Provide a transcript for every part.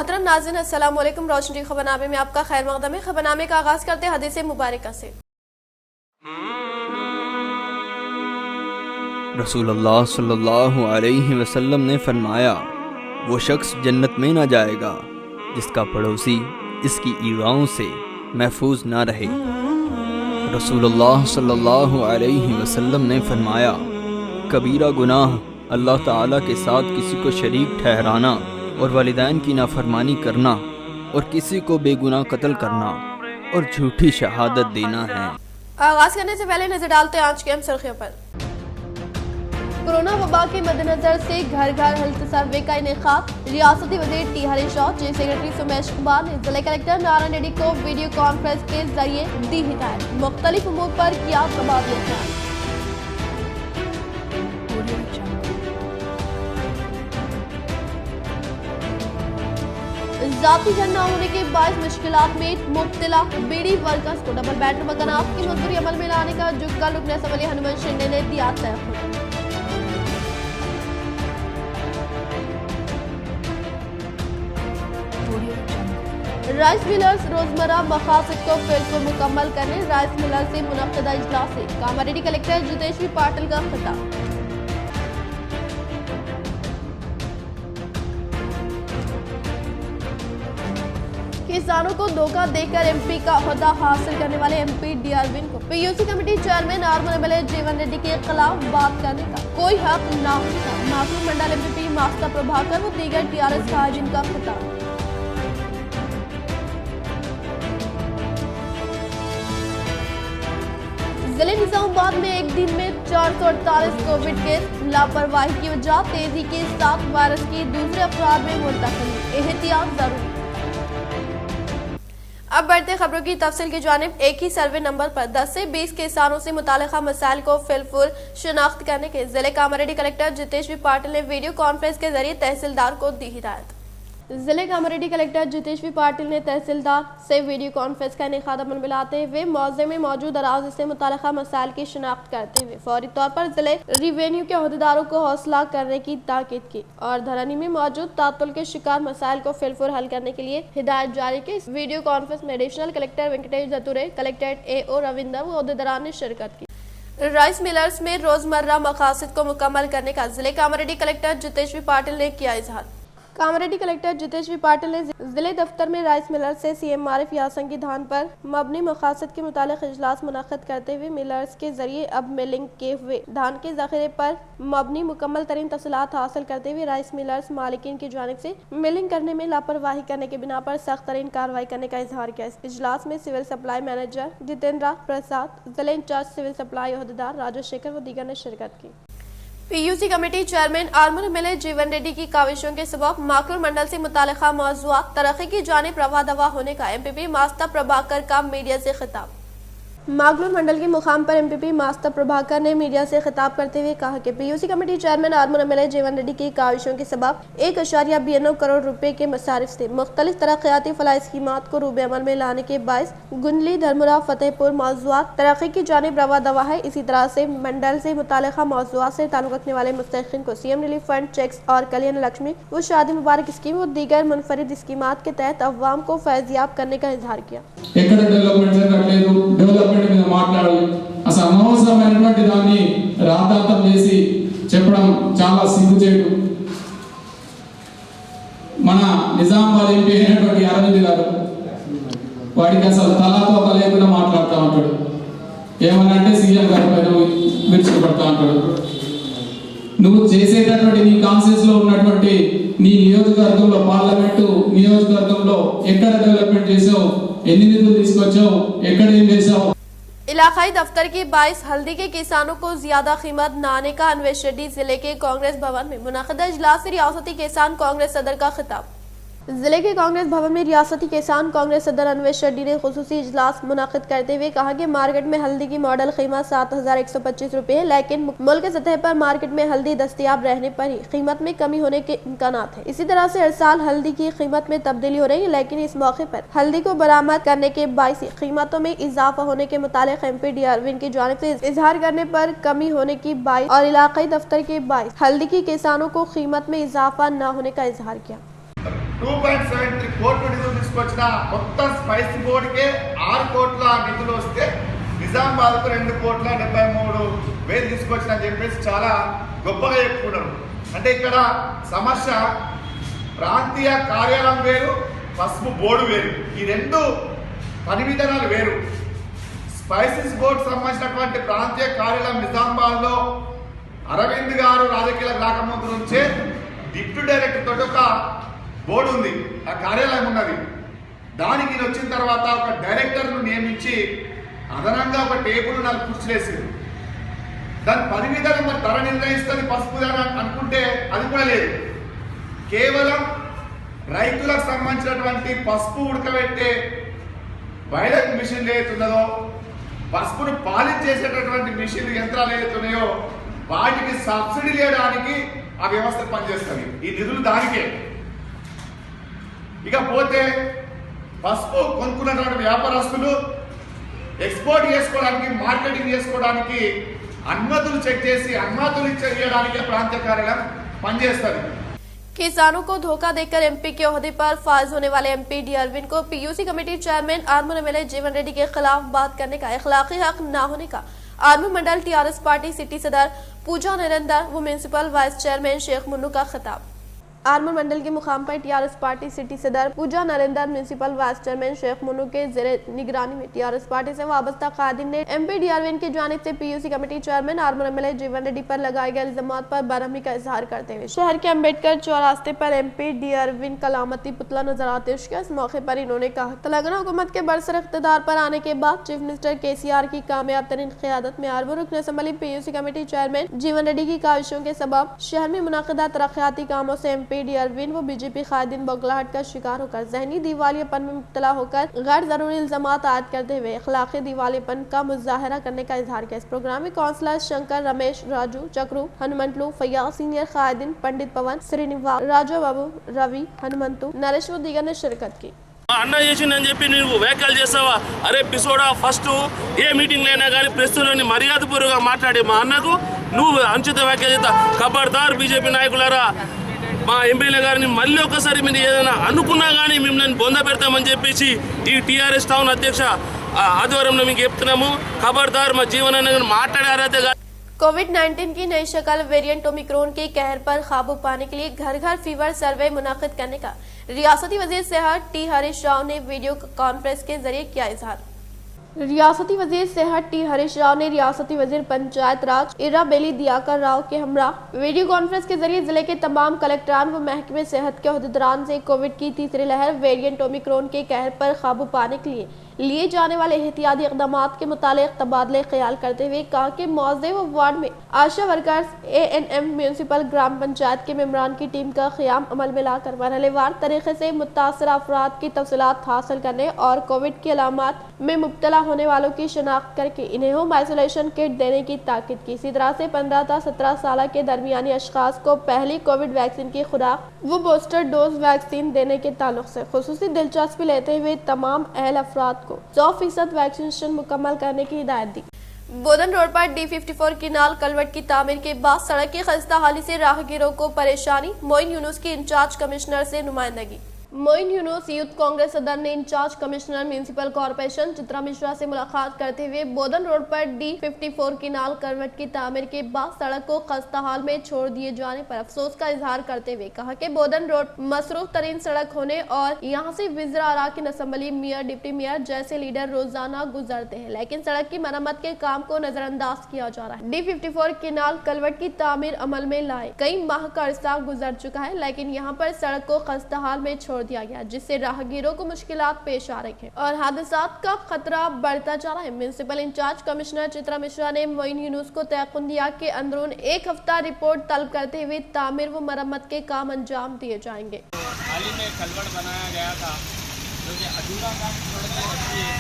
محترم ناظرین السلام علیکم۔ روشن ٹی خبرنامے میں آپ کا خیر مقدم ہے۔ خبرنامے کا آغاز کرتے ہیں حدیث مبارکہ سے۔ رسول اللہ صلی اللہ علیہ وسلم نے فرمایا، وہ شخص جنت میں نہ جائے گا جس کا پڑوسی اس کی ایذاؤں سے محفوظ نہ رہے۔ رسول اللہ صلی اللہ علیہ وسلم نے فرمایا، کبیرہ گناہ اللہ تعالیٰ کے ساتھ کسی کو شریک ٹھہرانا اور والدین کی نافرمانی کرنا اور کسی کو بے گناہ قتل کرنا اور جھوٹی شہادت دینا ہے۔ آغاز کرنے سے پہلے نظر ڈالتے ہیں آج کی اہم سرخیوں پر۔ کورونا وبا کے مد نظر سے گھر گھر ہیلتھ سروے کا انعقاد۔ ریاستی وزیر T Harish Rao, chief secretary Somesh Kumar نے ضلع کلکٹر نارائن ریڈی کو ویڈیو کانفرنس کے ذریعے دی ہدایت، مختلف امور پر کیا تبادلہ خیال۔ ذاتی گھر نہ ہونے کے باعث مشکلات میں مبتلا بیڑی ورکرز کو ڈبل بیڈروم مکانات کی منظوری عمل میں لانے کا جگہ رکن اسمبلی ہنومنت شنڈے نے دیا تحفظ۔ رائس ملرز روزمرہ مقاصد کو بالکل مکمل کرنے۔ رائس ملر سے منعقدہ اجلاس سے کاماریڈی کلکٹر جتیشوری پاٹل کا خطاب۔ کسانوں کو دھوکہ دے کر ایم پی کا عہدہ حاصل کرنے والے ایم پی ڈی اروند کو P U C committee chairman Armoor M L A Jeevan Reddy کے خلاف بات کرنے کا کوئی حق نہ ہوتا۔ ماکلو منڈل ایم پی ماستا پربھاکر و دیگر ٹی آر ایس قائدین کا خطاب۔ ضلع نظام آباد میں ایک دن میں 448 کووڈ کیس، لاپرواہی کی وجہ تیزی کے ساتھ وائرس کی دوسرے افراد میں منتقلی، احتیاط ضروری۔ اب بڑھتے خبروں کی تفصیل کی جانب۔ ایک ہی سروے نمبر پر 10 سے 20 کسانوں سے متعلقہ مسائل کو فی الفور شناخت کرنے کے ضلع کاماریڈی کلکٹر جتیشوری پاٹل نے ویڈیو کانفرنس کے ذریعے تحصیلدار کو دی ہدایت۔ ضلع کاماریڈی کلکٹر جتیشوری پاٹل نے تحصیلدار سے ویڈیو کانفرنس کا انعقاد عمل میں لاتے ہوئے موضوع میں موجود اراضی سے متعلقہ مسائل کی شناخت کرتے ہوئے فوری طور پر ضلع ریونیو کے عہدیداروں کو حوصلہ کرنے کی تاکید کی اور دھرانی میں موجود تعطل کے شکار مسائل کو فی الفور حل کرنے کے لیے ہدایت جاری کی۔ اس ویڈیو کانفرنس میں ایڈیشنل کلکٹر وینکٹیش دتورے، کلکٹریٹ اے او روندر و عہدیداران نے شرکت کی۔ رائس ملرز میں روزمرہ مقاصد کو مکمل کرنے کا ضلع کاماریڈی کلکٹر جتیشوری پاٹل نے کیا اظہار۔ کاماریڈی کلکٹر جتیشوری پاٹل نے ضلع دفتر میں رائس ملرز سے سی ایم عارف یاسین کی دھان پر مبنی مقاصد کے متعلق اجلاس منعقد کرتے ہوئے ملرز کے ذریعے اب ملنگ کیے ہوئے دھان کے ذخیرے پر مبنی مکمل ترین تفصیلات حاصل کرتے ہوئے رائس ملرز مالکین کی جانب سے ملنگ کرنے میں لاپرواہی کرنے کے بنا پر سخت ترین کارروائی کرنے کا اظہار کیا۔ اس اجلاس میں civil supply manager Jitendra Prasad, ضلع انچارج سول سپلائی عہدیدار راجیش شیکھر و دیگر نے شرکت کی۔ P U C committee chairman Armoor M L A Jeevan Reddy کی کاوشوں کے سبب ماکلو منڈل سے متعلقہ موضوعات ترقی کی جانب رواں دوا ہونے کا ایم پی پی ماستا پربھاکر کا میڈیا سے خطاب۔ ماکلو منڈل کے مقام پر ایم پی پی ماستا پربھاکر نے میڈیا سے خطاب کرتے ہوئے کہا کہ P U C committee chairman Armoor M L A Jeevan Reddy کی کاوشوں کے سبب 1.92 کروڑ روپے کے مصارف سے مختلف ترقیاتی فلاحی اسکیمات کو روبے عمل میں لانے کے باعث گنڈلی دھرمورہ فتح پور موضوعات ترقی کی جانب رواں دوا ہے۔ اسی طرح سے منڈل سے متعلقہ موضوعات سے تعلق رکھنے والے مستحقین کو C M relief fund cheques اور کلیان لکشمی و شادی مبارک اسکیم و دیگر منفرد اسکیمات کے تحت عوام کو فیضیاب کرنے کا اظہار کیا۔ మాట్లాడాలి అసలు అనవసరమైనటువంటి దాన్ని రాద్ధాంతం చేసి చెప్పడం చాలా సిగ్గుచేటు। మన నిజామాబాద్ ఎంపీ అయినటువంటి అరవింద్ గారు వాడికి అసలు తలాతోక లేకుండా మాట్లాడుతూ ఉంటాడు। ఏమన్నా అంటే సీఎం గారి పైన విరుచుకుపడతా ఉంటాడు। నువ్వు చేసేటటువంటి నీ కాన్స్టిట్యూన్స్ లో ఉన్నటువంటి నీ నియోజకవర్గంలో పార్లమెంటు నియోజకవర్గంలో ఎక్కడ డెవలప్మెంట్ చేసావు, ఎన్ని నిధులు తీసుకొచ్చావు, ఎక్కడ ఏం చేసావు। علاقائی دفتر کے باعث ہلدی کے کسانوں کو زیادہ قیمت نہ آنے کا انویش ریڈی ضلع کے کانگریس بھون میں منعقدہ اجلاس سے ریاستی کسان کانگریس صدر کا خطاب۔ ضلع کے کانگریس بھون میں ریاستی کسان کانگریس صدر انویش ریڈی نے خصوصی اجلاس منعقد کرتے ہوئے کہا کہ مارکیٹ میں ہلدی کی ماڈل قیمت 7,125 روپے ہے، لیکن ملک سطح پر مارکیٹ میں ہلدی دستیاب رہنے پر ہی قیمت میں کمی ہونے کے امکانات ہیں۔ اسی طرح سے ہر سال ہلدی کی قیمت میں تبدیلی ہو رہی ہے، لیکن اس موقع پر ہلدی کو برآمد کرنے کے باعث قیمتوں میں اضافہ ہونے کے متعلق ایم پی ڈی اروند کی جانب سے اظہار کرنے پر کمی ہونے کی باعث اور علاقائی دفتر کے باعث ہلدی کی کسانوں کو قیمت میں اضافہ نہ ہونے کا اظہار کیا۔ 2.73 కోట్ల నిధులు తీసుకొచ్చిన మొత్తం స్పైసీ బోర్డుకే 6 కోట్ల నిధులు వస్తే నిజామాబాద్కు 2,73,00,000 తీసుకొచ్చిన అని చెప్పేసి చాలా గొప్పగా చెప్పుకున్నారు. అంటే ఇక్కడ సమస్య ప్రాంతీయ కార్యాలయం వేరు, పసుపు బోర్డు వేరు. ఈ రెండు పని విధానాలు వేరు. స్పైసీస్ బోర్డు సంబంధించినటువంటి ప్రాంతీయ కార్యాలయం నిజామాబాద్లో అరవింద్ గారు రాజకీయాలకు రాకముందు నుంచే డిప్యూటీ డైరెక్టర్ తోటి ఒక బోర్డు ఉంది, ఆ కార్యాలయం ఉన్నది. దానికి ఈయన వచ్చిన తర్వాత ఒక డైరెక్టర్ను నియమించి అదనంగా ఒక టేబుల్ 4 కుర్చీలు వేసింది. దాని పని విధానం మరి ధర నిర్ణయిస్తుంది పసుపు ధర అనుకుంటే అది కూడా లేదు. కేవలం రైతులకు సంబంధించినటువంటి పసుపు ఉడకబెట్టే బయలక్ మిషన్ ఏదైతున్నదో, పసుపును పాలిష్ చేసేటటువంటి మిషన్ యంత్రాలు ఏదైతున్నాయో వాటికి సబ్సిడీ చేయడానికి ఆ వ్యవస్థ పనిచేస్తుంది. ఈ నిధులు దానికే. ఇకపోతే పసుపు కొనుక్కున్నటువంటి వ్యాపారస్తులు ఎక్స్పోర్ట్ చేసుకోవడానికి, మార్కెటింగ్ చేసుకోవడానికి అనుమతులు చెక్ చేసి అనుమతులు ఇచ్చేయడానికి ప్రాంతీయ కార్యాలయం పనిచేస్తుంది. किसानों को धोखा देकर एमपी के ओहदे पर फाइज होने वाले एमपी डी अरविंद को PUC committee chairman Armoor MLA जीवन रेड्डी के खिलाफ बात करने का अखलाकी हक न होने का Armoor mandal TRS party city सदर पूजा नरेंद्र व municipal vice chairman Sheikh Munnu का खिताब। आर्मू मंडल के मुकाम पर टीआरएस पार्टी सिटी सदर Pooja Narendra municipal vice chairman Sheikh Munnu के ज़ेरे निगरानी में टीआरएस पार्टी से वाबस्ता कादिन ने एमपी डी अरविंद की जानिब से PUC committee chairman Armoor MLA जीवन रेड्डी पर लगाए गए इल्जामात पर बरहमी का इजहार करते हुए शहर के अम्बेडकर चौरास्ते पर एमपी डी अरविंद का लामती पुतला नजर आते हुए इस मौके पर इन्होंने कहा तेलंगाना हुकूमत के बरसर इख्तिदार पर आने के बाद चीफ मिनिस्टर केसीआर की कामयाब तरीन क़यादत में आर्मू रुकन असम्बली पीयूसी कमेटी चेयरमैन जीवन रेड्डी की काविशों के सबब शहर में मुनाकिदा तरक्याती कामों से एमपी डी अरविंद व बीजेपी कायदीन बौखलाहट का शिकार होकर जहनी दिवालियापन में मुब्तला होकर गैर जरूरी इल्जामात आयद करते हुए अखलाकी दिवालियापन का मुजाहरा करने का इजहार किया। इस प्रोग्राम में काउंसलर शंकर, रमेश, राजू, चक्रू, हनुमंतलू, फैयाज, सीनियर कायदीन पंडित पवन, श्रीनिवास, राजू बाबू, रवि, हनुमंतु, नरेश व दीगर ने शिरकत की। అన్న చేసిందని చెప్పి నువ్వు వ్యాఖ్యలు చేస్తావా? అరే పిసోడా, ఫస్ట్ ఏ మీటింగ్ అయినా కానీ ప్రెస్లోని మర్యాదపూర్వకంగా మాట్లాడే మా అన్నకు నువ్వు అంచిత వ్యాఖ్యలు చేస్తా. ఖబర్దార్ బీజేపీ నాయకులారా, మా ఎమ్మెల్యే గారిని మళ్ళీ ఒకసారి మీరు ఏదైనా అనుకున్నా కానీ మిమ్మల్ని బొంద పెడతామని చెప్పేసి ఈ టీఆర్ఎస్ టౌన్ అధ్యక్ష ఆధ్వర్యంలో మీకు చెప్తున్నాము. ఖబర్దార్ మా జీవనాన్ని మాట్లాడారైతే कोविड-19 की नई शक्ल वेरिएंट ओमिक्रॉन के कहर पर काबू पाने के लिए घर घर फीवर सर्वे मुनाकिद करने का रियासती वजीर सेहत टी हरीश राव ने वीडियो कॉन्फ्रेंस के जरिए किया इजहार। रियासती वजीर सेहत टी हरीश राव ने रियासती वजीर पंचायत राज इरा बेली दियाकर राव के हमरा वीडियो कॉन्फ्रेंस के जरिए जिले के तमाम कलेक्टरान व महकमे सेहत के अहदेदारान से कोविड की तीसरी लहर वेरिएंट ओमिक्रॉन के कहर पर काबू पाने के लिए जाने वाले एहतियाती इक़दाम के मुतालिक तबादले ख्याल करते हुए कहा कि मौजे व वार्ड में आशा वर्कर्स, ANM, म्यूनसिपल ग्राम पंचायत के मेम्बरान की टीम का क़याम अमल में लाकर मरहलेवार तरीके से मुतासरा अफराद की तफसीलात हासिल करने और कोविड की अलामात में मुब्तला होने वालों की शनाख्त करके इन्हें होम आइसोलेशन किट देने की ताकीद की। इसी तरह से 15 से 17 साल के दरमियानी अशखास को पहली कोविड वैक्सीन की खुराक वो बूस्टर डोज वैक्सीन देने के ताल्लुक से खुसूसी दिलचस्पी लेते हुए तमाम अहल अफराद को 100% वैक्सीनेशन मुकम्मल करने की हिदायत दी। बोधन रोड पर D54 किनाल कलवट की तामीर के बाद सड़क की खस्ता हाली से राहगीरों को परेशानी, मोइन यूनुस की इंचार्ज कमिश्नर से नुमाइंदगी। मोइन यूनुस यूथ कांग्रेस सदर ने in charge commissioner municipal corporation Chitra Mishra से मुलाकात करते हुए बोधन रोड पर D54 किनाल करवट की तामीर के बाद सड़क को खस्ता हाल में छोड़ दिए जाने पर अफसोस का इजहार करते हुए कहा कि बोधन रोड मसरूफ तरीन सड़क होने और यहाँ से वज़ीर अराकीन असेंबली, मेयर, डिप्टी मेयर जैसे लीडर रोजाना गुजरते हैं, लेकिन सड़क की मरम्मत के काम को नजरअंदाज किया जा रहा है। D54 किनाल कलवट की तामीर अमल में लाए कई माह का अरसा गुजर चुका है, लेकिन यहाँ पर सड़क को खस्ता हाल में छोड़ दिया गया, जिससे राहगीरों को मुश्किलात पेश आ रही है और हादसात का खतरा बढ़ता जा रहा है। Municipal in charge commissioner Chitra Mishra ने मोइन यूनुस को तयक़ुन दिया कि अंदरून 1 हफ्ता रिपोर्ट तलब करते हुए तामीर व मरम्मत के काम अंजाम दिए जाएंगे। हाल ही में कलवट बनाया गया था जो कि अधूरा काम छोड़ के रखी है।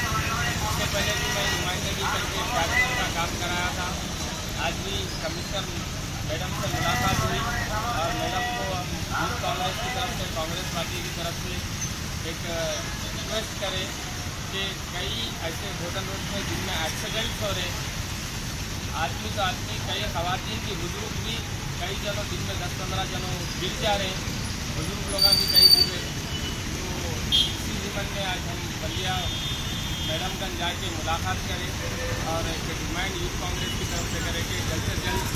इससे पहले भी मैं नुमाइंदगी करके प्लाटफॉर्म का काम कराया था। आज भी कमिश्नर मैडम से मुलाकात हुई और मैडम को यूथ कांग्रेस की तरफ से, कांग्रेस पार्टी की तरफ से एक रिक्वेस्ट करें कि कई ऐसे बोधन रोड में जिनमें एक्सीडेंट्स हो रहे, आदमी तो आदमी, कई खवातीन की बुजुर्ग भी कई जनों दिन में 10-15 जनों गिर जा रहे, बुजुर्ग लोगों की कई दिन में मन में आज हम बलिया मैडमगंज जाके मुलाकात करें और एक डिमांड यूथ कांग्रेस की तरफ से करें कि जल्द से जल्द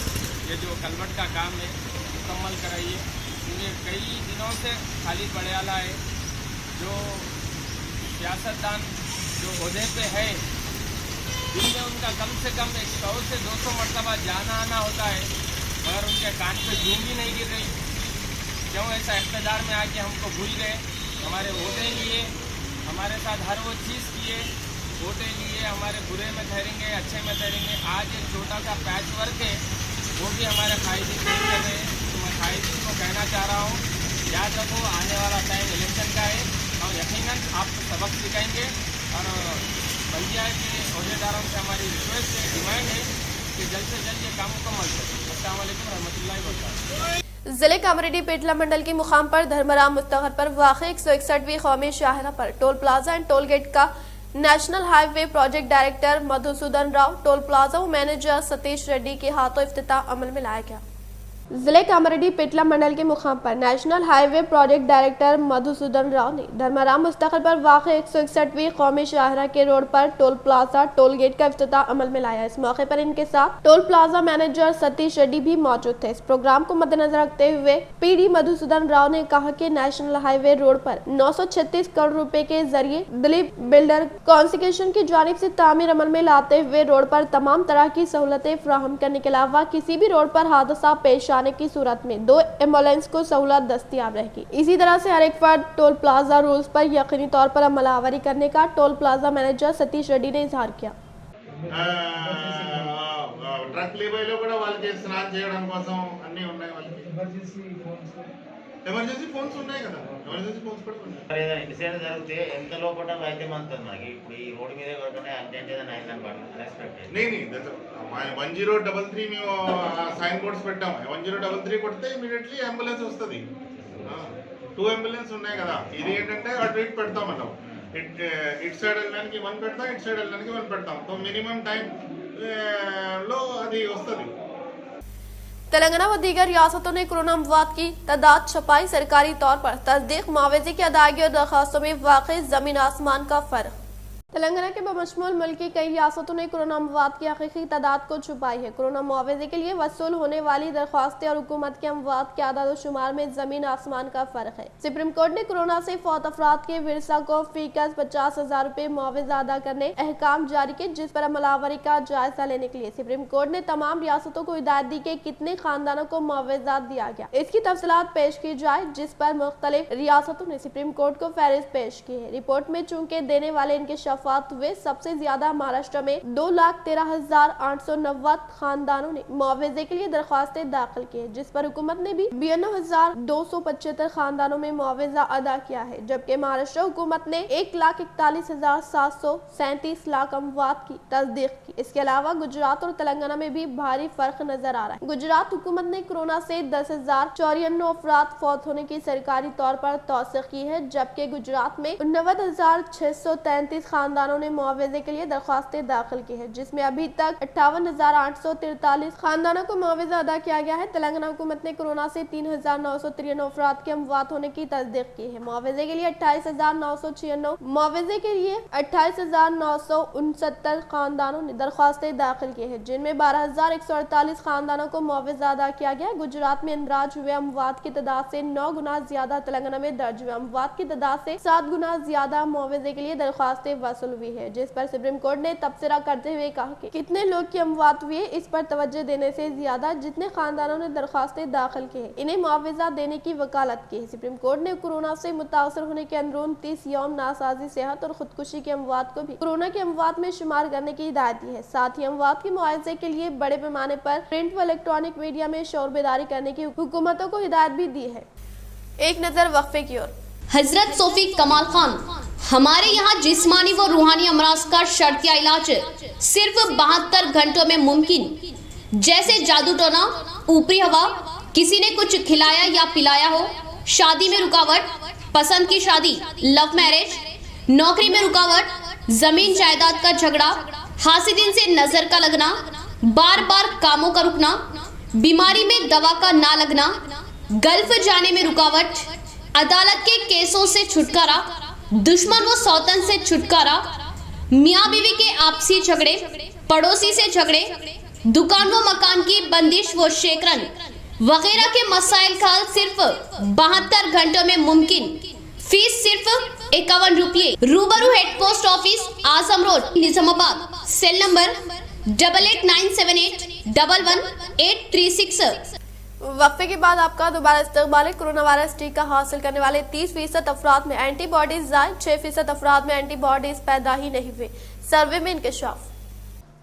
ये जो कलवट का काम है मुकम्मल कराइए, क्योंकि कई दिनों से खाली पड़ेला है। जो सियासतदान जो ओहदे पे है, दिन में उनका कम से कम 100 से 200 मरतबा जाना आना होता है, मगर उनके कान पे जूं भी नहीं गिर रही। क्यों ऐसा इक़्तिदार में आके हमको भूल गए? हमारे वोटें लिए, हमारे साथ हर वो चीज़ किए, वोटें लिए, हमारे बुरे में ठहरेंगे, अच्छे में ठहरेंगे। आज एक छोटा सा पैच वर्क है, वो भी हमारे कायदीन नहीं कर रहे हैं। तो मैं कायदीन को कहना चाह रहा हूँ, याद रखो आने वाला टाइम इलेक्शन का है और यकीनन आपको सबक सिखाएंगे। और बलिया के अहदेदारों से हमारी रिक्वेस्ट है, डिमांड है कि जल्द से जल्द ये काम मुकम्मल करें। अस्सलाम वालेकुम रहमतुल्लाहि व बरकातहू। जिले कामरेड्डी पेटला मंडल के मुकाम पर धर्मराम मुस्तगर पर वाक़े 161वीं कौमी शाहरा पर toll plaza and toll gate का national highway project director Madhusudan Rao, toll plaza manager Satish Reddy के हाथों इफ्तिताह अमल में लाया गया। जिले कामरेड्डी पेटला मंडल के मुकाम पर national highway project director Madhusudan Rao ने धर्मराम मुस्तगर पर वाक़े 161वीं कौमी शाहरा के रोड पर टोल प्लाजा टोल गेट का इफ्तिताह अमल में लाया। इस मौके पर इनके साथ toll plaza manager Satish Reddy भी मौजूद थे। इस प्रोग्राम को मद्देनजर रखते हुए पीडी मधुसूदन राव ने कहा कि नेशनल हाईवे रोड पर 936 करोड़ रुपए के जरिए दिलीप बिल्डर कॉन्सिक्यूशन की जानिब से तामीर अमल में लाते हुए रोड पर तमाम तरह की सहूलतें फराहम करने के अलावा किसी भी रोड पर हादसा पेश आने की सूरत में 2 एम्बुलेंस को सहूलत दस्तयाब रहेगी। इसी तरह से हर एक फर्द टोल प्लाजा रूल्स पर यकीनी तौर पर अमलावरी करने का toll plaza manager Satish Reddy ने इजहार किया। ట్రక్ లీబైలో కూడా వాళ్ళకి స్నాన్ చేయడం కోసం అన్నీ ఉన్నాయి, వాళ్ళకి ఎమర్జెన్సీ ఫోన్స్ ఉన్నాయి కదా, ఎమర్జెన్సీ ఫోన్స్ కూడా ఉన్నాయి. ఏదైనా ఇన్సిడెంట్ జరిగితే ఎంత లోపల వైద్యం అందుతుంది మనకి? ఇప్పుడు ఈ రోడ్డు మీదే కాకుండా అర్జెంట్ ఏదైనా అయిందని అన్ఎక్స్పెక్టెడ్ नहीं 1033 మేము సైన్ బోర్డ్స్ పెట్టాము. 1033 కొడితే ఇమీడియట్లీ అంబులెన్స్ వస్తుంది. 2 అంబులెన్స్ ఉన్నాయి కదా, ఇది ఏంటంటే అటు ఇటు పెడతాం అన్నాం. ఇటు సైడ్ వెళ్ళడానికి 1 పెడతాం, ఇటు సైడ్ వెళ్ళడానికి 1 పెడతాం. तो मिनिमम टाइम లో అది వస్తుంది. तेलंगाना व दीगर रियासतों ने कोरोना अमवात की तादाद छपाई। सरकारी तौर पर तस्दीक मुआवजे की अदायगी और दरखास्तों में वाक़ई जमीन आसमान का फर्क। तेलंगाना के बमशमूल मुल्क की कई रियासतों ने कोरोना अमवात की हकीकी तादाद को छुपाई है। कोरोना मुआवजे के लिए वसूल होने वाली दरख्वास्तें और हुकूमत के अमवात के आदाद और शुमार में जमीन आसमान का फर्क है। सुप्रीम कोर्ट ने कोरोना से फौत अफराद के विरसा को फीकस 50,000 रुपए मुआवजा अदा करने अहकाम जारी किए, जिस पर अमलावरी का जायजा लेने के लिए सुप्रीम कोर्ट ने तमाम रियासतों को हिदायत दी कि कितने खानदानों को मुआवजा दिया गया, इसकी तफसीलात पेश की जाए, जिस पर मुख्तलिफ रियासतों ने सुप्रीम कोर्ट को फहरिस्त पेश की है। रिपोर्ट में चूंकि देने वाले इनके हुए सबसे ज्यादा महाराष्ट्र में 2,13,890 खानदानों ने मुआवजे के लिए दरख्वास्तें दाखिल की है, जिस पर हुकूमत ने भी 92,275 खानदानों में मुआवजा अदा किया है, जबकि महाराष्ट्र हुकूमत ने 1,41,737 लाख अमवात की तस्दीक की। इसके अलावा गुजरात और तेलंगाना में भी भारी फर्क नजर आ रहा है। गुजरात हुकूमत ने कोरोना से 10,094 अफराद फौत होने की सरकारी तौर पर तौसीक की है, जबकि गुजरात में 89,633 खानदानों ने मुआवजे के लिए दरख्वास्तें दाखिल की है, जिसमें अभी तक 58,843 खानदानों को मुआवजा अदा किया गया है। तेलंगाना हुकूमत ने कोरोना से 3,993 अफराद के अमवात होने की तस्दीक की है। मुआवजे के लिए 28,996 मुआवजे के लिए 28,969 खानदानों ने दरख्वास्तें दाखिल की है, जिनमें 12,148 खानदानों को मुआवजा अदा किया गया। गुजरात में इंदराज हुए अमवात की तादाद से 9 गुना ज्यादा तेलंगाना में दर्ज हुए अमवात की तादाद से 7 गुना ज्यादा मुआवजे के लिए दरख्वास्तें वसूल हुई है, जिस पर सुप्रीम कोर्ट ने तबसरा करते हुए कहा कि कितने लोग की अमवात हुई है, इस पर तवज्जो देने से ज्यादा जितने खानदानों ने दरख्वास्तें दाखिल की है, इन्हें मुआवजा देने की वकालत की है। सुप्रीम कोर्ट ने कोरोना से मुतासर होने के अंदरून 30 यौम नासाजी सेहत और खुदकुशी की अमवात को भी कोरोना की अमवात में शुमार करने की हिदायत दी है। साथ ही अमवात के मुआवजे के लिए बड़े पैमाने पर प्रिंट व इलेक्ट्रॉनिक मीडिया में शोर बेदारी करने की हुकूमतों को हिदायत भी दी है। एक नजर वक्फे की ओर। हजरत सोफी कमाल खान, हमारे यहाँ जिस्मानी व रूहानी अमराज का शर्तिया इलाज सिर्फ 72 घंटों में मुमकिन। जैसे जादू टोना, ऊपरी हवा, किसी ने कुछ खिलाया या पिलाया हो, शादी में रुकावट, पसंद की शादी, लव मैरिज, नौकरी में रुकावट, जमीन जायदाद का झगड़ा, हासिदिन से नजर का लगना, बार बार कामों का रुकना, बीमारी में दवा का ना लगना, गल्फ जाने में रुकावट, अदालत के केसों से छुटकारा, दुश्मन व सौतन से छुटकारा, मियाँ बीवी के आपसी झगड़े, पड़ोसी से झगड़े, दुकान व मकान की बंदिश व शेकरन वगैरह के मसाइल का हल सिर्फ 72 घंटों में मुमकिन। फीस सिर्फ 51 रुपये। रूबरू head post office Azam road Nizamabad. Cell number 8897811836। वक्फे के बाद आपका दोबारा इस्तकबाल। कोरोना वायरस टीका हासिल करने वाले 30% अफराद में एंटीबॉडीज आए, 6% अफराद में एंटीबॉडीज पैदा ही नहीं हुए। सर्वे में इंकशाफ।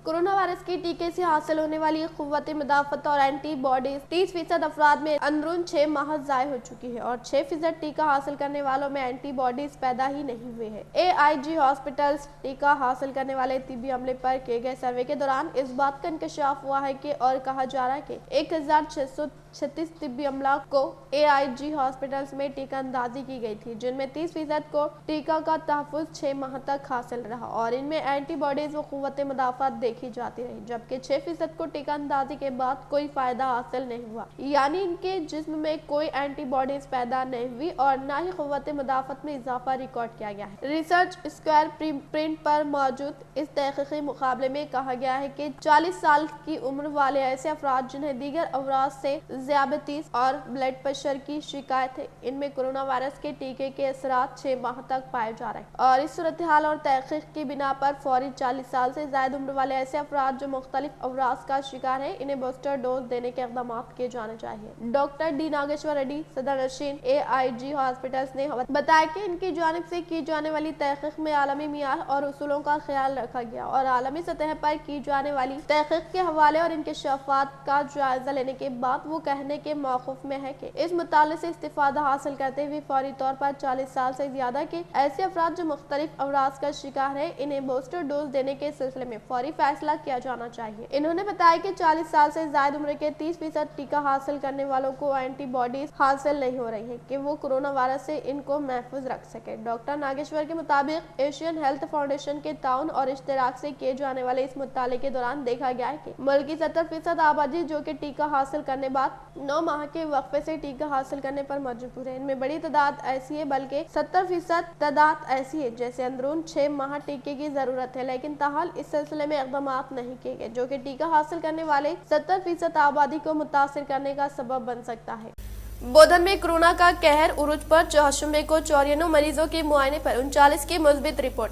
कोरोना वायरस के टीके से हासिल होने वाली कुव्वत मुदाफत और एंटीबॉडीज 30% अफराद में अंदरून 6 माह ज़ाय हो चुकी है और 6% टीका हासिल करने वालों में एंटीबॉडीज पैदा ही नहीं हुए हैं। AIG हॉस्पिटल्स टीका हासिल करने वाले तिब्बी अमले पर किए गए सर्वे के दौरान इस बात का इंकशाफ हुआ है कि और कहा जा रहा है कि 1636 तिब्बी अमला को AIG हॉस्पिटल्स में टीका अंदाजी की गई थी, जिनमें 30% को टीका का तहफ़्फ़ुज़ 6 माह तक हासिल रहा और इनमें एंटीबॉडीज व कुव्वत मुदाफ़त देखी जाती रही, जबकि 6% को टीका अंदाजी के बाद कोई फायदा हासिल नहीं हुआ, यानी इनके जिस्म में कोई एंटीबॉडीज पैदा नहीं हुई और न ही कुव्वत मुदाफ़त में इजाफा रिकॉर्ड किया गया है। रिसर्च स्क्वायर प्रिंट पर मौजूद इस तहक़ीक़ी मुकाबले में कहा गया है कि 40 साल की उम्र वाले ऐसे अफराद जिन्हें दीगर अमराज से ज़ियाबतीस और ब्लड प्रेशर की शिकायत है, इनमें कोरोना वायरस के टीके के असरात 6 माह तक पाए जा रहे हैं और इस सूरत हाल और तहक़ीक़ की बिना पर फौरी 40 साल से ज़ायद उम्र वाले ऐसे अफराद जो मुख्तलिफ अमराज का शिकार है, इन्हें बूस्टर डोज देने के इक़दाम किए जाने चाहिए। डॉक्टर डी नागेश्वर रेड्डी, सदर नशीन AIG हॉस्पिटल्स ने बताया कि इनकी जानिब से की जाने वाली तहक़ीक़ में आलमी मियार और उसूलों का ख्याल रखा गया और आलमी सतह पर की जाने वाली तहक़ीक़ के हवाले और इनके शफ़ात का जायजा लेने के बाद वो कहने के मौक़िफ़ में है कि इस मुताले से इस्तिफ़ादा हासिल करते हुए फौरी तौर पर 40 साल से ज्यादा के ऐसे अफराद जो मुख्तलिफ अमराज का शिकार है, इन्हें बूस्टर डोज देने के सिलसिले में फौरी फैसला किया जाना चाहिए। इन्होंने बताया कि 40 साल से ज्यादा उम्र के 30% टीका हासिल करने वालों को एंटीबॉडीज हासिल नहीं हो रही है कि वो कोरोना वायरस से इनको महफूज रख सके। डॉक्टर नागेश्वर के मुताबिक एशियन हेल्थ फाउंडेशन के ताउन और इश्तराक से किए जाने वाले इस मुताले के दौरान देखा गया है कि मुल्क की 70% आबादी जो कि टीका हासिल करने बाद 9 माह के वक्फे से टीका हासिल करने पर मजबूर है। इनमें बड़ी तादाद ऐसी है, बल्कि 70% तादाद ऐसी है जैसे अंदरून 6 माह टीके की जरूरत है, लेकिन ताहाल इस सिलसिले में इक़दाम नहीं किए गए जो कि टीका हासिल करने वाले 70% आबादी को मुतासिर करने का सबब बन सकता है। बोधन में कोरोना का कहर उरूज पर। 64 को 94 मरीजों के मुआयने पर 39 की मुस्बित रिपोर्ट।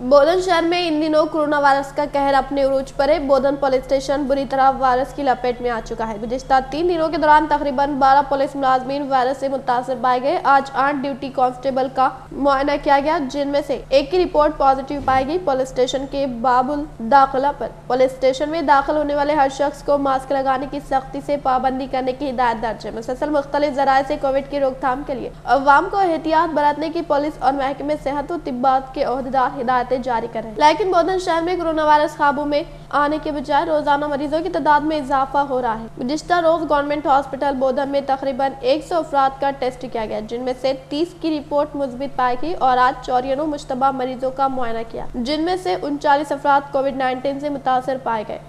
बोधन शहर में इन दिनों कोरोना वायरस का कहर अपने उरूज पर है। बोधन पुलिस स्टेशन बुरी तरह वायरस की लपेट में आ चुका है। गुज़िश्ता 3 दिनों के दौरान तकरीबन 12 पुलिस मुलाजमीन वायरस से मुतासर पाए गए। आज 8 ड्यूटी कांस्टेबल का मुआयना किया गया, जिनमें से एक की रिपोर्ट पॉजिटिव पाई गई। पुलिस स्टेशन के बाबुल दाखिला पर पुलिस स्टेशन में दाखिल होने वाले हर शख्स को मास्क लगाने की सख्ती से पाबंदी करने की हिदायत दर्ज है। मुसलसल मुख्तलिफ ज़राए से कोविड की रोकथाम के लिए अवाम को एहतियात बरतने की पुलिस और महकमे सेहत व तिब्बात के ओहदेदार हिदायत जारी कर रहे हैं, लेकिन बोधन शहर में कोरोना वायरस काबू में आने के बजाय रोजाना मरीजों की तादाद में इजाफा हो रहा है। गुज़िश्ता रोज गवर्नमेंट हॉस्पिटल बोधन में तकरीबन 100 अफराद का टेस्ट किया गया, जिनमें से 30 की रिपोर्ट मुस्बित पाई गई और आज 94 मुश्तबा मरीजों का मुआयना किया, जिनमें से 39 अफराद कोविड-19 से मुतासर पाए गए।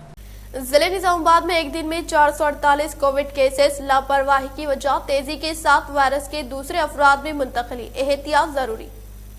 जिले निजामाबाद में एक दिन में 448 कोविड केसेस। लापरवाही की वजह तेजी के साथ वायरस के दूसरे अफराद में मुंतकली, एहतियात जरूरी।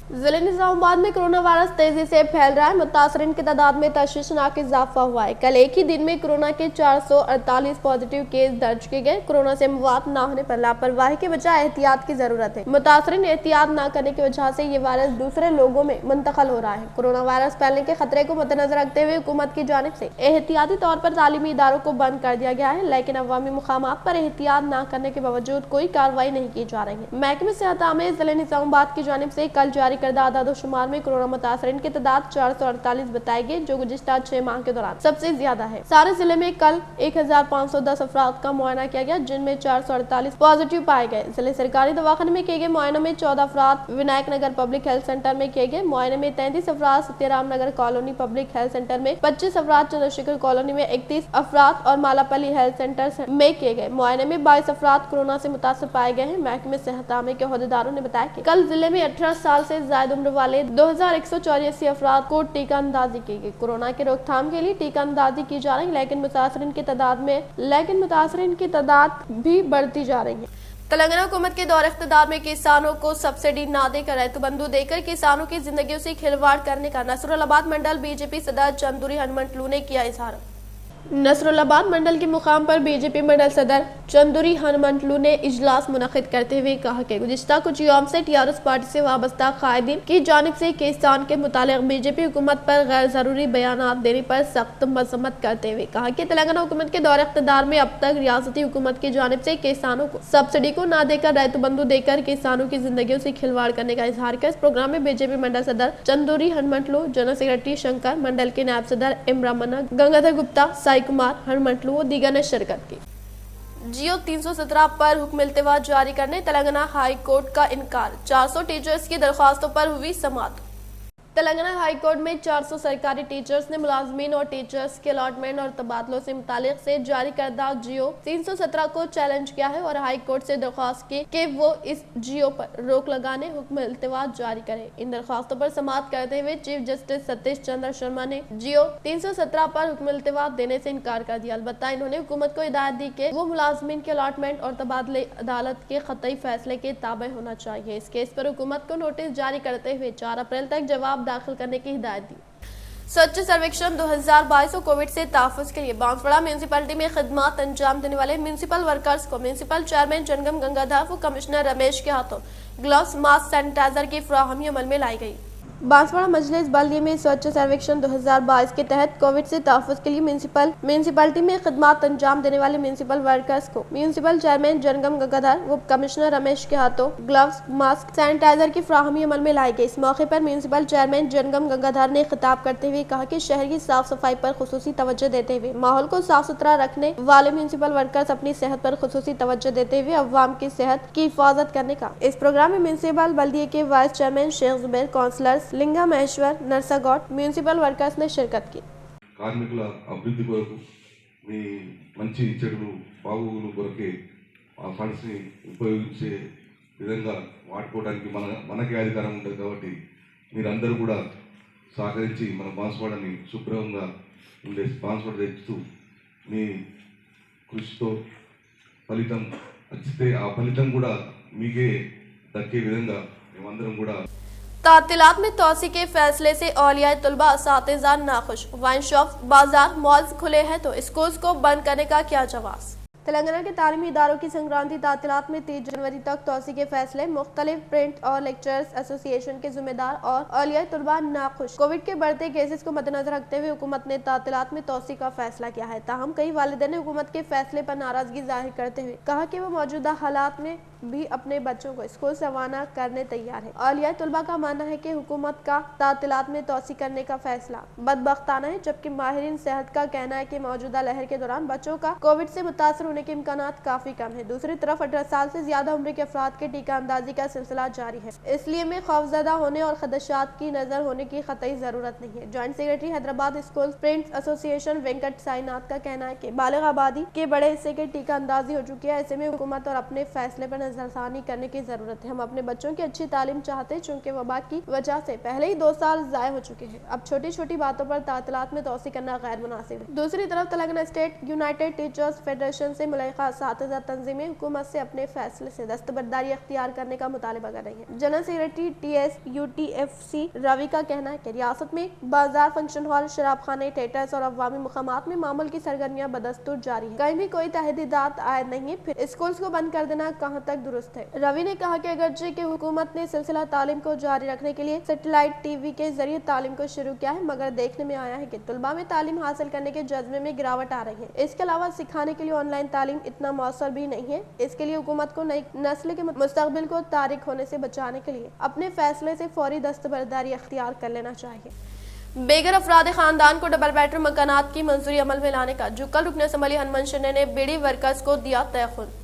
जिले निजामाबाद में कोरोना वायरस तेजी से फैल रहा है। मुतासरीन की तादाद में तशवीशनाक इजाफा हुआ है। कल एक ही दिन में कोरोना के 448 पॉजिटिव केस दर्ज किए गए। कोरोना से मुआत न होने पर लापरवाही के बजाय एहतियात की जरूरत है। मुतासरीन एहतियात न करने की वजह से ये वायरस दूसरे लोगों में मुंतकिल हो रहा है। कोरोना वायरस फैलने के खतरे को मद्देनजर रखते हुए हुकूमत की जानिब से एहतियाती तौर पर तालीमी इदारों को बंद कर दिया गया है, लेकिन अवामी मुकामात पर एहतियात न करने के बावजूद कोई कार्रवाई नहीं की जा रही है। महकमे सेहत में जिले निजामाबाद की जानिब से कल जारी करदा आदादोशुमार में कोरोना मुतासरीन की तादाद 448 बताई गई, जो गुज़िश्ता 6 माह के दौरान सबसे ज्यादा है। सारे जिले में कल 1510 अफराद का मुआयना किया गया, जिनमें 448 पॉजिटिव पाए गए। जिले सरकारी दवाखाने में किए गए मुआयनों में 14 अफराद विनायक नगर पब्लिक हेल्थ सेंटर में किए गए मुआयने में 33 अफराद सत्यराम नगर कॉलोनी पब्लिक हेल्थ सेंटर में, 25 अफराद चंद्रशेखर कॉलोनी में, 31 अफराद और मालापल्ली हेल्थ सेंटर में किए गए मुआयने में 22 अफराद कोरोना से मुतासर पाए गए हैं। महकमे सेहत के ओहदेदारों ने बताया कि कल जिले में 18 साल से ज्यादा उम्र वाले 2184 अफराद को टीका अंदाजी की गई। कोरोना की रोकथाम के लिए टीका अंदाजी की जा रही है, लेकिन मुतासरीन की तादाद भी बढ़ती जा रही है। تلنگانہ حکومت کے دور اقتدار میں کسانوں کو سبسڈی نہ دے کر ریتو بندھو دے کر کسانوں کی زندگیوں سے کھلواڑ کرنے کا نصرالآباد منڈل بی جے پی صدر چندوری ہنمنتلو نے کیا اظہار۔ نصرالآباد منڈل کے مقام پر بی جے پی منڈل صدر چندوری ہنمنتلو نے اجلاس منعقد کرتے ہوئے کہا کہ گزشتہ کچھ یوم سے ٹی آر ایس پارٹی سے وابستہ قائدین کی جانب سے کسان کے متعلق بی جے پی حکومت پر غیر ضروری بیانات دینے پر سخت مذمت کرتے ہوئے کہا کہ تلنگانہ حکومت کے دور اقتدار میں اب تک ریاستی حکومت کی جانب سے کسانوں کو سبسڈی کو نہ دے کر ریتو بندھو دے کر کسانوں کی زندگیوں سے کھلواڑ کرنے کا اظہار کیا۔ اس پروگرام میں بی جے پی منڈل صدر چندوری ہنمنتلو، جنرل سیکرٹری شنکر، منڈل کے نائب صدر ایم رمنا، گنگادھر گپتا، سائی کمار ہنمنتلو و دیگر نے شرکت کی۔ جیو 317 پر حکم التوا جاری کرنے تلنگانہ ہائی کورٹ کا انکار، 400 ٹیچرز کی درخواستوں پر ہوئی سماعت۔ تلنگانہ ہائی کورٹ میں 400 سرکاری ٹیچرز نے ملازمین اور ٹیچرز کے الاٹمنٹ اور تبادلوں سے متعلق سے جاری کردہ جیو 317 کو چیلنج کیا ہے اور ہائی کورٹ سے درخواست کی کہ وہ اس جیو پر روک لگانے حکم التوا جاری کرے۔ ان درخواستوں پر سماعت کرتے ہوئے چیف جسٹس ستیش چندر شرما نے جیو 317 پر حکم التوا دینے سے انکار کر دیا۔ البتہ انہوں نے حکومت کو ہدایت دی کہ وہ ملازمین کے الاٹمنٹ اور تبادلے عدالت کے قطعی فیصلے کے تابع ہونا چاہیے۔ اس کیس پر حکومت کو نوٹس جاری کرتے ہوئے 4 اپریل تک جواب داخل کرنے کی ہدایت دی۔ سوچھ سرویکشن 2022 اور کووڈ سے تحفظ کے لیے بانسواڑہ میونسپلٹی میں خدمات انجام دینے والے میونسپل ورکرز کو میونسپل چیئرمین جنگم گنگادھر و کمشنر رمیش کے ہاتھوں گلوز، ماسک، سینیٹائزر کی فراہمی عمل میں لائی گئی۔ بانسواڑہ مجلس بلدیہ میں سوچھ سرویکشن 2022 کے تحت کووڈ سے تحفظ کے لیے میونسپلٹی میں خدمات انجام دینے والے میونسپل ورکرز کو میونسپل چیئرمین جنگم گنگادھر و کمشنر رمیش کے ہاتھوں گلوز، ماسک، سینیٹائزر کی فراہمی عمل میں لائی گئی۔ اس موقع پر میونسپل چیئرمین جنگم گنگادھر نے خطاب کرتے ہوئے کہا کہ شہر کی صاف صفائی پر خصوصی توجہ دیتے ہوئے ماحول کو صاف ستھرا رکھنے والے میونسپل ورکرز اپنی صحت پر خصوصی توجہ دیتے ہوئے عوام کی صحت کی حفاظت کرنے کا۔ اس پروگرام میں میونسپل بلدیہ کے وائس چیئرمین شیخ زبیر، کونسلرز لنگا مہیشور، نرساگوٹ، میونسپل ورکرز نے شرکت کی۔ కార్మికుల అభివృద్ధి కొరకు మీ మంచి చెడులు బాగోగులు కొరకే ఆ ఫండ్స్ని ఉపయోగించే విధంగా వాడుకోవడానికి మనకే అధికారం ఉంటుంది కాబట్టి మీరందరూ కూడా సహకరించి మన బాన్స్వాడని శుభ్రంగా ఉండే బాన్స్వాడ తెచ్చుతూ మీ కృషితో ఫలితం వచ్చితే ఆ ఫలితం కూడా మీకే దక్కే విధంగా మేమందరం కూడా تعطیلات میں توسیع کے فیصلے سے اولیاء طلبہ اساتذہ ناخوش، وائن شاپس، بازار، مالز کھلے ہیں تو اسکولز کو بند کرنے کا کیا جواز؟ تلنگانہ کے تعلیمی اداروں کی سنکرانتی تعطیلات میں 30 جنوری تک توسیع کے فیصلے، مختلف پرنٹ اور لیکچرز ایسوسی ایشن کے ذمہ دار اور اولیاء طلبہ ناخوش۔ کووڈ کے بڑھتے کیسز کو مد نظر رکھتے ہوئے حکومت نے تعطیلات میں توسیع کا فیصلہ کیا ہے، تاہم کئی والدین نے حکومت کے فیصلے پر ناراضگی ظاہر کرتے ہوئے کہا کہ وہ موجودہ حالات میں بھی اپنے بچوں کو اسکول سے روانہ کرنے تیار ہے۔ اولیاء طلبہ کا ماننا ہے کہ حکومت کا تعطیلات میں توسیع کرنے کا فیصلہ بدبختانہ ہے، جبکہ ماہرین صحت کا کہنا ہے کہ موجودہ لہر کے دوران بچوں کا کووڈ سے متاثر ہونے کے امکانات کافی کم ہے۔ دوسری طرف 18 سال سے زیادہ عمر کے افراد کے ٹیکہ اندازی کا سلسلہ جاری ہے، اس لیے میں خوفزدہ ہونے اور خدشات کی نظر ہونے کی قطعی ضرورت نہیں ہے۔ Joint secretary Hyderabad school prints ایسوسی ایشن وینکٹ سائی ناتھ کا کہنا ہے کہ بالغ آبادی کے بڑے حصے کے ٹیکہ اندازی ہو چکی ہے، ایسے میں حکومت اور اپنے فیصلے پر نظر ثانی کرنے کی ضرورت ہے۔ ہم اپنے بچوں کی اچھی تعلیم چاہتے ہیں، چونکہ وبا کی وجہ سے پہلے ہی 2 سال ضائع ہو چکے ہیں، اب چھوٹی چھوٹی باتوں پر تعطیلات میں توسیع کرنا غیر مناسب ہے۔ دوسری طرف Telangana state United teachers federation سے ملحقہ اساتذہ تنظیمیں حکومت سے اپنے فیصلے سے دستبرداری اختیار کرنے کا مطالبہ کر رہی ہیں۔ General secretary T S U T F C Ravi کا کہنا ہے کہ ریاست میں بازار، فنکشن ہال، شراب خانے، تھیٹرز اور عوامی مقامات میں معمول کی سرگرمیاں بدستور جاری ہیں، کہیں بھی کوئی تحدیدات عائد نہیں ہے، پھر اسکولز کو بند کر دینا کہاں تک درست ہے؟ روی نے کہا کہ اگرچہ کہ حکومت نے سلسلہ تعلیم کو جاری رکھنے کے لیے سیٹلائٹ ٹی وی کے ذریعے تعلیم کو شروع کیا ہے، مگر دیکھنے میں آیا ہے کہ طلباء میں تعلیم حاصل کرنے کے جذبے میں گراوٹ آ رہی ہے۔ اس کے علاوہ سکھانے کے لیے آن لائن تعلیم اتنا مؤثر بھی نہیں ہے۔ اس کے لیے حکومت کو نئی نسل کے مستقبل کو تاریک ہونے سے بچانے کے لیے اپنے فیصلے سے فوری دستبرداری اختیار کر لینا چاہیے۔ بے گھر افراد خاندان کو ڈبل بیڈ روم مکانات کی منظوری عمل میں لانے کا جوکل رکن اسمبلی ہنمنت شنڈے نے بیڑی ورکرز کو دیا تیقن۔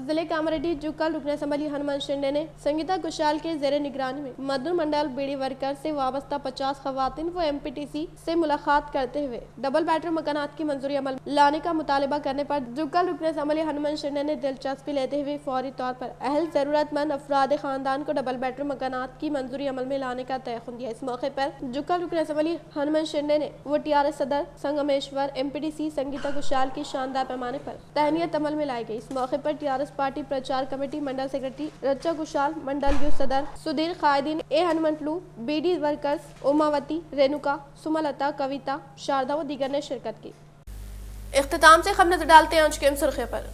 ضلع کامریڈی جوکل رکن اسمبلی ہنمنت شنڈے نے سنگیتا گشال کے زیر نگرانی میں مدر منڈل بیڑی ورکر سے وابستہ 50 خواتین و ایم پی ٹی سی سے ملاقات کرتے ہوئے ڈبل بیڈ روم مکانات کی منظوری عمل لانے کا مطالبہ کرنے پر جوکل رکن اسمبلی ہنمنت شنڈے نے دلچسپی لیتے ہوئے فوری طور پر اہل ضرورت مند افراد خاندان کو ڈبل بیڈ روم مکانات کی منظوری عمل میں لانے کا تیقن دیا۔ اس موقع پر جوکل رکن اسمبلی ہنمنت شنڈے نے وہ ٹی آر ایس صدر Sangameshwar, M P T C Sangeeta گشال کی شاندار پیمانے پر تہنیت عمل میں لائی گئی۔ اس موقع پر T R S TRS party प्रचार कमेटी मंडल सेक्रेटरी रचा कुशाल, मंडल युवा सदर सुधीर खायदीन, ए हनुमंतलू, बीडी वर्कर्स, उमावती, रेणुका, सुमलता, कविता, शारदा व दीगर ने शिरकत की। इख्तिताम से हम नजर डालते हैं आज की सुर्खियों पर।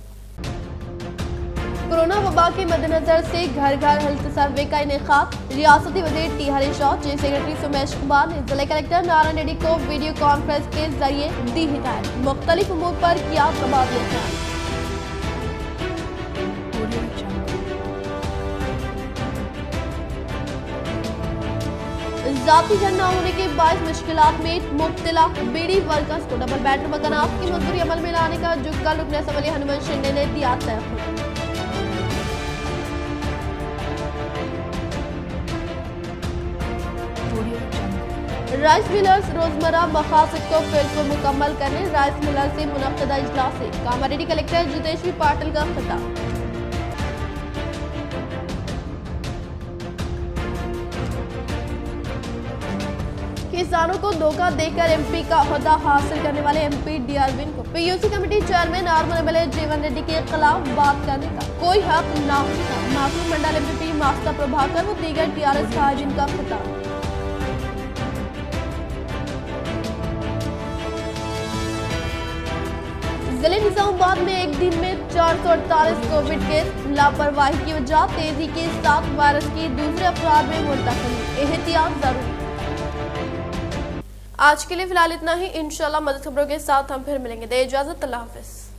कोरोना वबा के मद्देनजर से घर घर हेल्थ सर्वे का इनेकाद। रियासती वजीर T Harish, chief secretary Sumesh Kumar ने जिला कलेक्टर नारायण रेड्डी को वीडियो कॉन्फ्रेंस के जरिए दी हिदायत। मुख्तलिफ उमूर पर किया तबादला ख्याल। जाती घर न होने के बायस मुश्किलात में मुब्तला बीडी वर्कर्स को डबल बेडरूम मकानात की मंजूरी अमल में लाने का जुक्का रुकन असम्बली हनुमंत शिंदे ने दिया तय। राइस मिलर्स रोजमर्रा मकासद को फिर मुकम्मल करने राइस मिलर से मुनक्किदा इजलास से कामारेड्डी कलेक्टर जितेश पाटिल का खिताब। किसानों को धोखा देकर एमपी का ओहदा हासिल करने वाले एमपी डी अरविंद को PUC committee chairman Arman MLA जीवन रेड्डी के खिलाफ बात करने का कोई हक न होगा। मासूम मंडल एमपी मास्टर प्रभाकर व दीगर टीआरएस खारिजिन का खिताब। जिले निजामाबाद में एक दिन में 448 कोविड केस। लापरवाही की वजह तेजी के साथ वायरस की दूसरे अफराद में मुंतकिली। एहतियात जरूरी। आज के लिए फिलहाल इतना ही। इंशाल्लाह मदद खबरों के साथ हम फिर मिलेंगे। दे इजाजत, अल्लाह हाफिज।